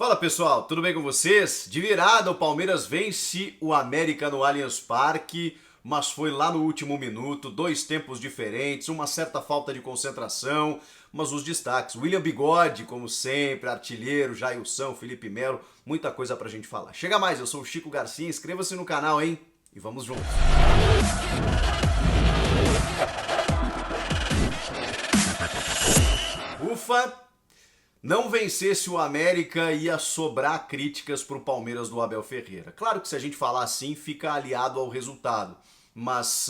Fala pessoal, tudo bem com vocês? De virada, o Palmeiras vence o América no Allianz Parque, mas foi lá no último minuto, dois tempos diferentes, uma certa falta de concentração, mas os destaques, William Bigode, como sempre, artilheiro, Jailson, Felipe Melo, muita coisa pra gente falar. Chega mais, eu sou o Chico Garcia, inscreva-se no canal, hein? E vamos juntos. Ufa! Não vencesse o América, ia sobrar críticas para o Palmeiras do Abel Ferreira. Claro que se a gente falar assim, fica aliado ao resultado, mas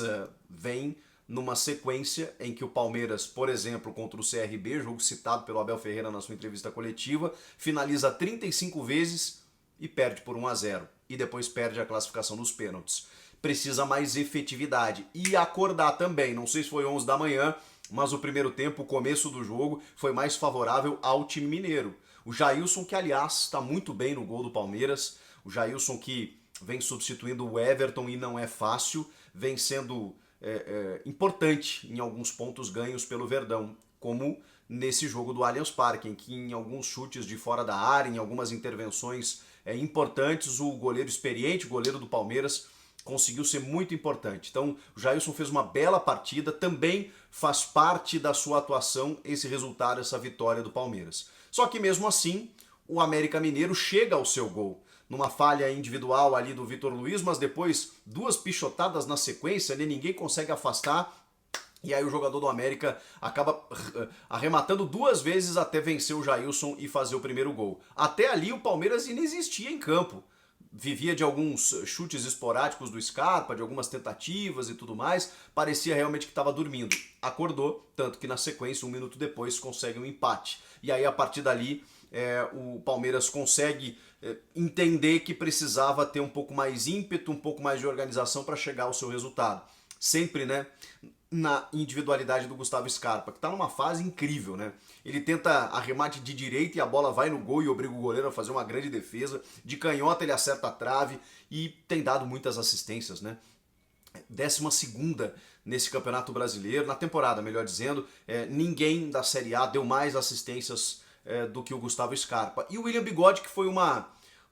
vem numa sequência em que o Palmeiras, por exemplo, contra o CRB, jogo citado pelo Abel Ferreira na sua entrevista coletiva, finaliza 35 vezes e perde por 1-0. E depois perde a classificação nos pênaltis. Precisa mais efetividade e acordar também. Não sei se foi 11 da manhã, mas o primeiro tempo, o começo do jogo, foi mais favorável ao time mineiro. O Jailson, que aliás está muito bem no gol do Palmeiras, o Jailson que vem substituindo o Everton e não é fácil, vem sendo importante em alguns pontos ganhos pelo Verdão, como nesse jogo do Allianz Parque, em que em alguns chutes de fora da área, em algumas intervenções importantes, o goleiro experiente, o goleiro do Palmeiras, conseguiu ser muito importante. Então, o Jailson fez uma bela partida, também faz parte da sua atuação esse resultado, essa vitória do Palmeiras. Só que mesmo assim, o América Mineiro chega ao seu gol, numa falha individual ali do Vitor Luiz, mas depois duas pichotadas na sequência, né? Ninguém consegue afastar, e aí o jogador do América acaba arrematando duas vezes até vencer o Jailson e fazer o primeiro gol. Até ali o Palmeiras inexistia em campo. Vivia de alguns chutes esporádicos do Scarpa, de algumas tentativas e tudo mais, parecia realmente que estava dormindo. Acordou, tanto que na sequência, 1 minuto depois, consegue um empate. E aí, a partir dali, o Palmeiras consegue entender que precisava ter um pouco mais ímpeto, um pouco mais de organização para chegar ao seu resultado. Sempre, né, na individualidade do Gustavo Scarpa, que está numa fase incrível, né? Ele tenta arremate de direita e a bola vai no gol e obriga o goleiro a fazer uma grande defesa. De canhota ele acerta a trave e tem dado muitas assistências, né? 12ª nesse Campeonato Brasileiro, na temporada, melhor dizendo. Ninguém da Série A deu mais assistências do que o Gustavo Scarpa. E o William Bigode, que foi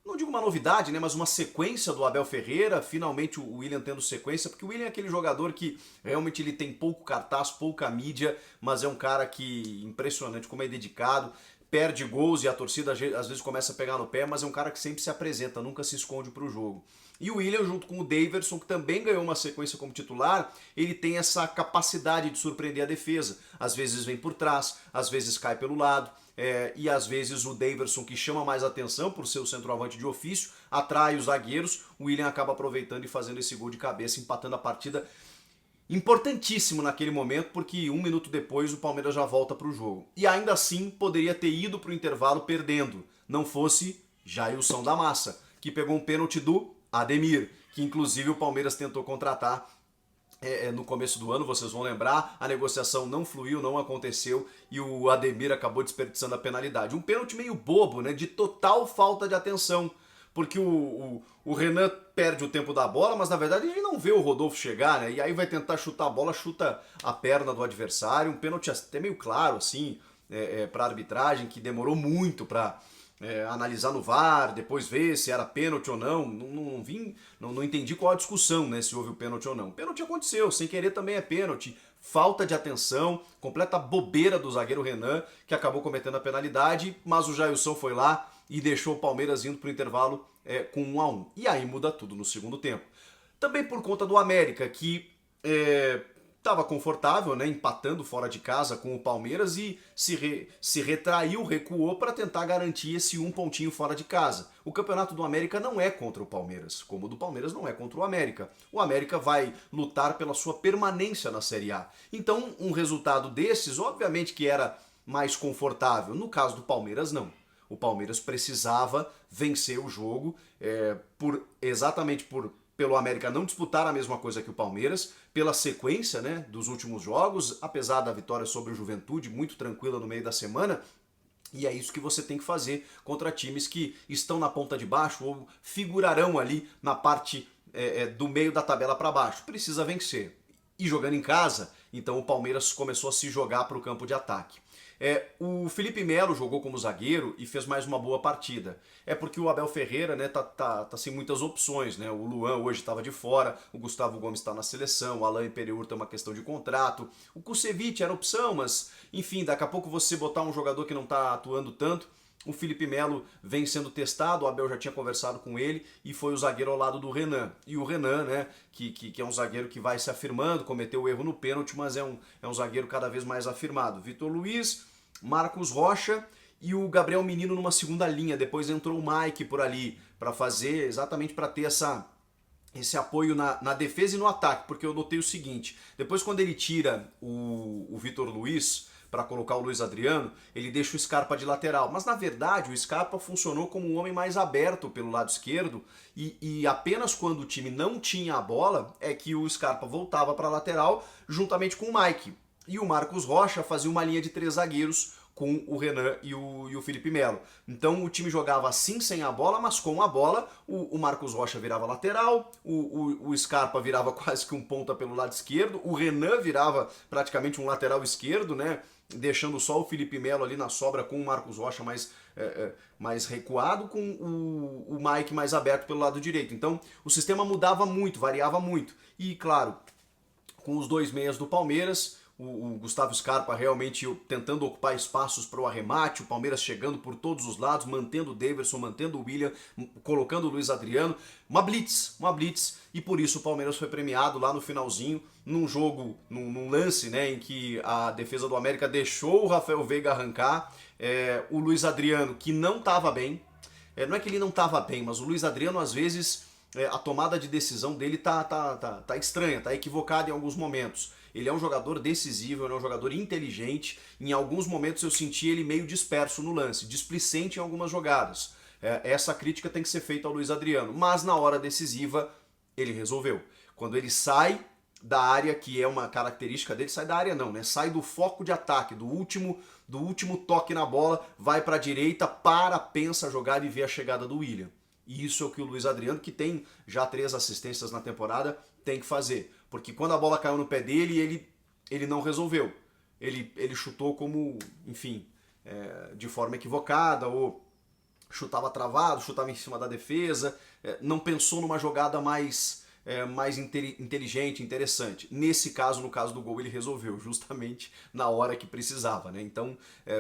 não digo uma novidade, né, mas uma sequência do Abel Ferreira, finalmente o William tendo sequência, porque o William é aquele jogador que realmente ele tem pouco cartaz, pouca mídia, mas é um cara que impressionante como é dedicado, perde gols e a torcida às vezes começa a pegar no pé, mas é um cara que sempre se apresenta, nunca se esconde para o jogo. E o William, junto com o Daverson, que também ganhou uma sequência como titular, ele tem essa capacidade de surpreender a defesa. Às vezes vem por trás, às vezes cai pelo lado, e às vezes o Daverson, que chama mais atenção por ser o centroavante de ofício, atrai os zagueiros, o William acaba aproveitando e fazendo esse gol de cabeça, empatando a partida. Importantíssimo naquele momento, porque 1 minuto depois o Palmeiras já volta para o jogo. E ainda assim poderia ter ido para o intervalo perdendo, não fosse Jailson da Massa, que pegou um pênalti do Ademir, que inclusive o Palmeiras tentou contratar no começo do ano, vocês vão lembrar, a negociação não fluiu, não aconteceu e o Ademir acabou desperdiçando a penalidade. Um pênalti meio bobo, né, de total falta de atenção, porque o Renan perde o tempo da bola, mas na verdade ele não vê o Rodolfo chegar, né, e aí vai tentar chutar a bola, chuta a perna do adversário, um pênalti até meio claro, assim, para a arbitragem, que demorou muito para analisar no VAR, depois ver se era pênalti ou não. Não entendi qual a discussão, né, se houve o pênalti ou não. O pênalti aconteceu, sem querer também é pênalti. Falta de atenção, completa bobeira do zagueiro Renan, que acabou cometendo a penalidade, mas o Jailson foi lá e deixou o Palmeiras indo para o intervalo com 1-1. E aí muda tudo no segundo tempo. Também por conta do América, que estava confortável, né, empatando fora de casa com o Palmeiras e se retraiu, recuou para tentar garantir esse 1 pontinho fora de casa. O campeonato do América não é contra o Palmeiras, como o do Palmeiras não é contra o América. O América vai lutar pela sua permanência na Série A. Então, um resultado desses, obviamente que era mais confortável. No caso do Palmeiras, não. O Palmeiras precisava vencer o jogo exatamente pelo América não disputar a mesma coisa que o Palmeiras, pela sequência, né, dos últimos jogos, apesar da vitória sobre o Juventude, muito tranquila no meio da semana, e é isso que você tem que fazer contra times que estão na ponta de baixo ou figurarão ali na parte do meio da tabela para baixo. Precisa vencer. E jogando em casa, então o Palmeiras começou a se jogar para o campo de ataque. O Felipe Melo jogou como zagueiro e fez mais uma boa partida. É porque o Abel Ferreira, né, tá sem muitas opções, né? O Luan hoje estava de fora, o Gustavo Gomes está na seleção, o Alain Pereur tem uma questão de contrato, o Kusevich era opção, mas enfim, daqui a pouco você botar um jogador que não está atuando tanto. O Felipe Melo vem sendo testado, o Abel já tinha conversado com ele e foi o zagueiro ao lado do Renan. E o Renan, né, que é um zagueiro que vai se afirmando, cometeu o erro no pênalti, mas é um zagueiro cada vez mais afirmado. Vitor Luiz, Marcos Rocha e o Gabriel Menino numa segunda linha. Depois entrou o Mike por ali para fazer, exatamente para ter esse apoio na defesa e no ataque, porque eu notei o seguinte, depois quando ele tira o Vitor Luiz para colocar o Luiz Adriano, ele deixa o Scarpa de lateral. Mas na verdade o Scarpa funcionou como um homem mais aberto pelo lado esquerdo e apenas quando o time não tinha a bola é que o Scarpa voltava para a lateral juntamente com o Mike. E o Marcos Rocha fazia uma linha de 3 zagueiros com o Renan e o Felipe Melo. Então o time jogava assim sem a bola, mas com a bola o Marcos Rocha virava lateral, o Scarpa virava quase que um ponta pelo lado esquerdo, o Renan virava praticamente um lateral esquerdo, né? Deixando só o Felipe Melo ali na sobra com o Marcos Rocha mais recuado, com o Mike mais aberto pelo lado direito. Então o sistema mudava muito, variava muito. E claro, com os dois meias do Palmeiras, o Gustavo Scarpa realmente tentando ocupar espaços para o arremate, o Palmeiras chegando por todos os lados, mantendo o Daverson, mantendo o William, colocando o Luiz Adriano, uma blitz, e por isso o Palmeiras foi premiado lá no finalzinho, num jogo, num lance, né, em que a defesa do América deixou o Rafael Veiga arrancar, o Luiz Adriano, que não estava bem, não é que ele não estava bem, mas o Luiz Adriano às vezes a tomada de decisão dele tá estranha, tá equivocada em alguns momentos. Ele é um jogador decisivo, ele é um jogador inteligente. Em alguns momentos eu senti ele meio disperso no lance, displicente em algumas jogadas. Essa crítica tem que ser feita ao Luiz Adriano, mas na hora decisiva ele resolveu. Quando ele sai da área, que é uma característica dele, sai da área não, né? Sai do foco de ataque, do último toque na bola, vai para a direita, pensa a jogada e vê a chegada do William. E isso é o que o Luiz Adriano, que tem já 3 assistências na temporada, tem que fazer. Porque quando a bola caiu no pé dele, ele não resolveu. Ele chutou como, enfim, de forma equivocada, ou chutava travado, chutava em cima da defesa, não pensou numa jogada mais inteligente, interessante. Nesse caso, no caso do gol, ele resolveu justamente na hora que precisava, né? Então,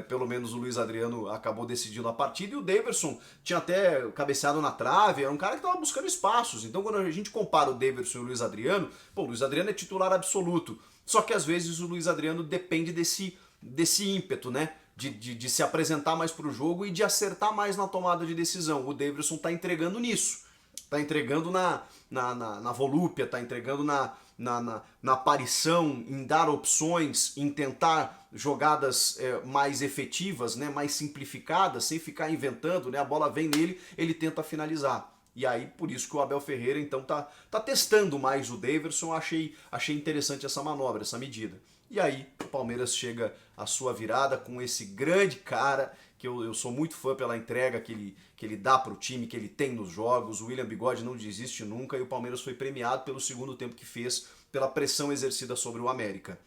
pelo menos o Luiz Adriano acabou decidindo a partida e o Daverson tinha até cabeceado na trave, era um cara que estava buscando espaços. Então, quando a gente compara o Daverson e o Luiz Adriano, o Luiz Adriano é titular absoluto. Só que às vezes o Luiz Adriano depende desse ímpeto, né? De se apresentar mais para o jogo e de acertar mais na tomada de decisão. O Daverson está entregando nisso. Tá entregando na volúpia, tá entregando na aparição, em dar opções, em tentar jogadas mais efetivas, né, mais simplificadas, sem ficar inventando, né, a bola vem nele, ele tenta finalizar. E aí, por isso que o Abel Ferreira, então, tá testando mais o Daverson, achei interessante essa manobra, essa medida. E aí, o Palmeiras chega à sua virada com esse grande cara, que eu sou muito fã pela entrega que ele dá para o time, que ele tem nos jogos. O William Bigode não desiste nunca e o Palmeiras foi premiado pelo segundo tempo que fez, pela pressão exercida sobre o América.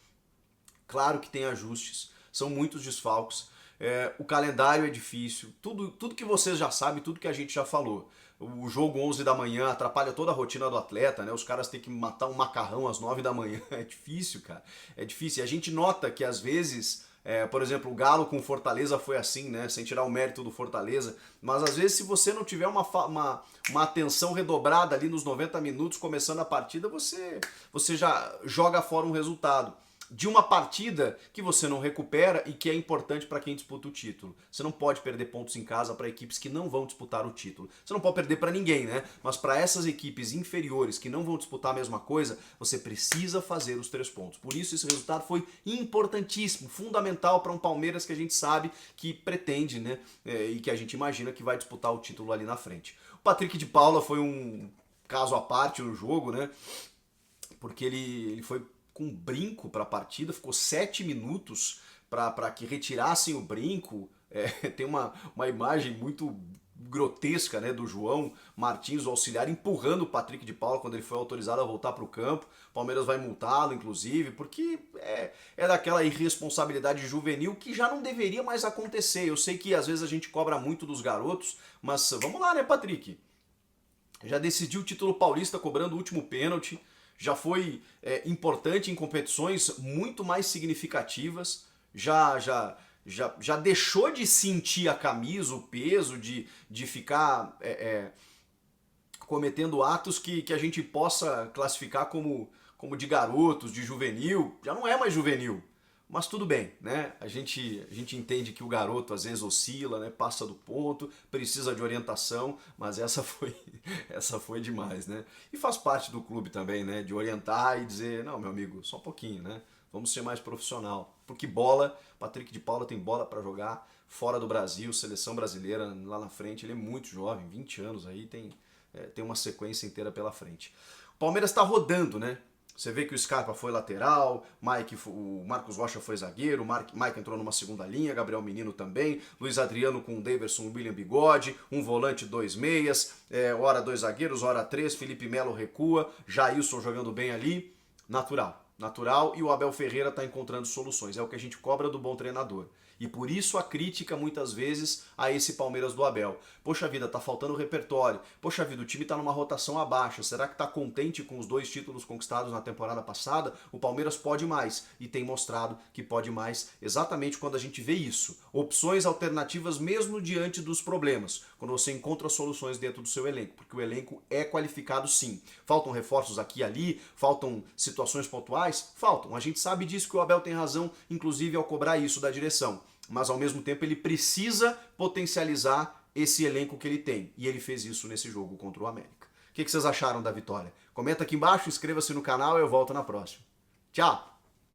Claro que tem ajustes, são muitos desfalques, o calendário é difícil, tudo que vocês já sabem, tudo que a gente já falou. O jogo 11 da manhã atrapalha toda a rotina do atleta, né? Os caras têm que matar um macarrão às 9 da manhã. É difícil, cara. É difícil. E a gente nota que às vezes, por exemplo, o Galo com o Fortaleza foi assim, né? Sem tirar o mérito do Fortaleza. Mas às vezes, se você não tiver uma atenção redobrada ali nos 90 minutos, começando a partida, você já joga fora um resultado de uma partida que você não recupera e que é importante para quem disputa o título. Você não pode perder pontos em casa para equipes que não vão disputar o título. Você não pode perder para ninguém, né? Mas para essas equipes inferiores que não vão disputar a mesma coisa, você precisa fazer os 3 pontos. Por isso esse resultado foi importantíssimo, fundamental para um Palmeiras que a gente sabe que pretende, né? E que a gente imagina que vai disputar o título ali na frente. O Patrick de Paula foi um caso à parte no jogo, né? Porque ele foi com brinco para a partida, ficou 7 minutos para que retirassem o brinco. Tem uma imagem muito grotesca, né, do João Martins, o auxiliar, empurrando o Patrick de Paula quando ele foi autorizado a voltar para o campo. O Palmeiras vai multá-lo, inclusive, porque é daquela irresponsabilidade juvenil que já não deveria mais acontecer. Eu sei que às vezes a gente cobra muito dos garotos, mas vamos lá, né, Patrick? Já decidiu o título paulista cobrando o último pênalti, já foi importante em competições muito mais significativas, já deixou de sentir a camisa, o peso, de ficar cometendo atos que a gente possa classificar como de garotos, de juvenil. Já não é mais juvenil. Mas tudo bem, né? A gente entende que o garoto às vezes oscila, né? Passa do ponto, precisa de orientação, mas essa foi demais, né? E faz parte do clube também, né? De orientar e dizer, não, meu amigo, só um pouquinho, né? Vamos ser mais profissional. Porque bola, Patrick de Paula tem bola para jogar fora do Brasil, seleção brasileira lá na frente, ele é muito jovem, 20 anos aí, tem uma sequência inteira pela frente. O Palmeiras está rodando, né? Você vê que o Scarpa foi lateral, o Marcos Rocha foi zagueiro, o Mike entrou numa segunda linha, Gabriel Menino também, Luiz Adriano com o Daverson, o William Bigode, um volante, 2 meias, ora 2 zagueiros, ora 3, Felipe Melo recua, Jailson jogando bem ali, natural, e o Abel Ferreira está encontrando soluções, é o que a gente cobra do bom treinador. E por isso a crítica muitas vezes a esse Palmeiras do Abel. Poxa vida, tá faltando repertório. Poxa vida, o time tá numa rotação abaixo. Será que tá contente com os 2 títulos conquistados na temporada passada? O Palmeiras pode mais e tem mostrado que pode mais exatamente quando a gente vê isso. Opções alternativas mesmo diante dos problemas. Quando você encontra soluções dentro do seu elenco. Porque o elenco é qualificado sim. Faltam reforços aqui e ali, faltam situações pontuais? Faltam. A gente sabe disso, que o Abel tem razão, inclusive ao cobrar isso da direção. Mas ao mesmo tempo ele precisa potencializar esse elenco que ele tem. E ele fez isso nesse jogo contra o América. O que vocês acharam da vitória? Comenta aqui embaixo, inscreva-se no canal e eu volto na próxima. Tchau!